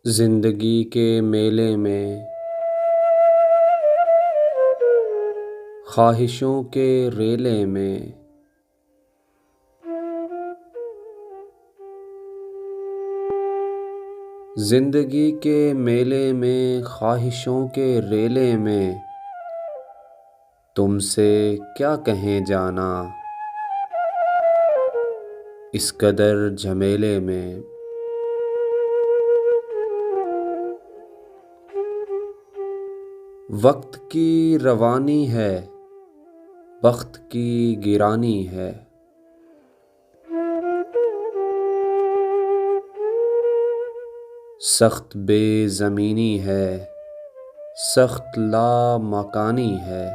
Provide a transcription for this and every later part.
जिंदगी के मेले में, ख्वाहिशों के रेले में, जिंदगी के मेले में, ख्वाहिशों के रेले में, तुमसे क्या कहें जाना, इस कदर झमेले में। वक्त की रवानी है, वक्त की गिरानी है, सख्त बेज़मीनी है, सख्त लामकानी है।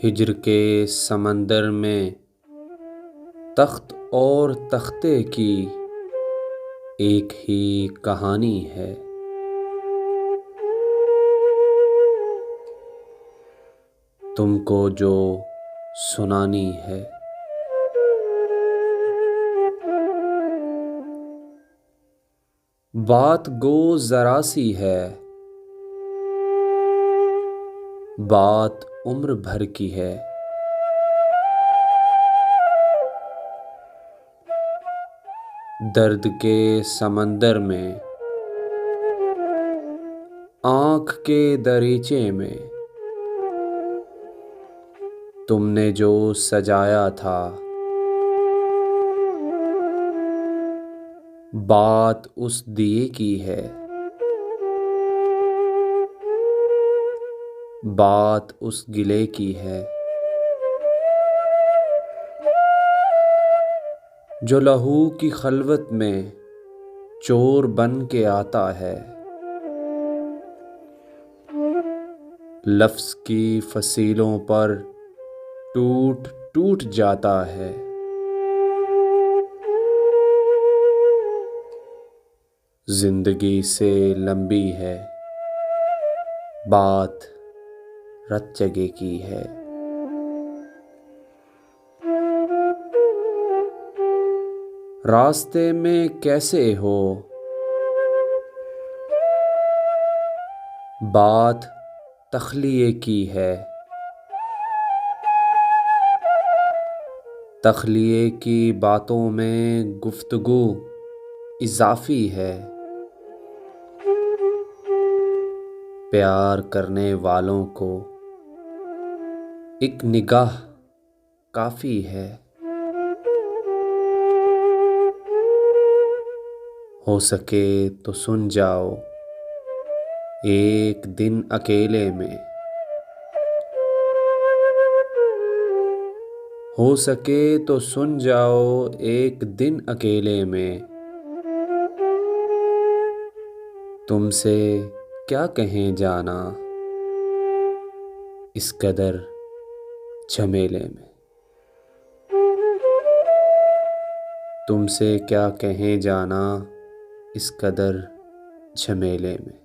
हिज्र के समंदर में तख्त और तख्ते की एक ही कहानी है। तुमको जो सुनानी है। बात गो जरा सी है, बात उम्र भर की है। दर्द के समंदर में, आँख के दरीचे में, तुमने जो सजाया था, बात उस दिए की है, बात उस गिले की है। जो लहू की खलवत में चोर बन के आता है, लफ्ज़ की फसीलों पर टूट टूट जाता है। जिंदगी से लंबी है, बात रत जगे की है। रास्ते में कैसे हो, बात तख्लिए की है, तख्लिए की बातों में गुफ्तगू इज़ाफ़ी है। प्यार करने वालों को एक निगाह काफ़ी है। हो सके तो सुन जाओ एक दिन अकेले में, हो सके तो सुन जाओ एक दिन अकेले में। तुमसे क्या कहें जाना, इस कदर झमेले में। तुमसे क्या कहें जाना, इस कदर झमेले में।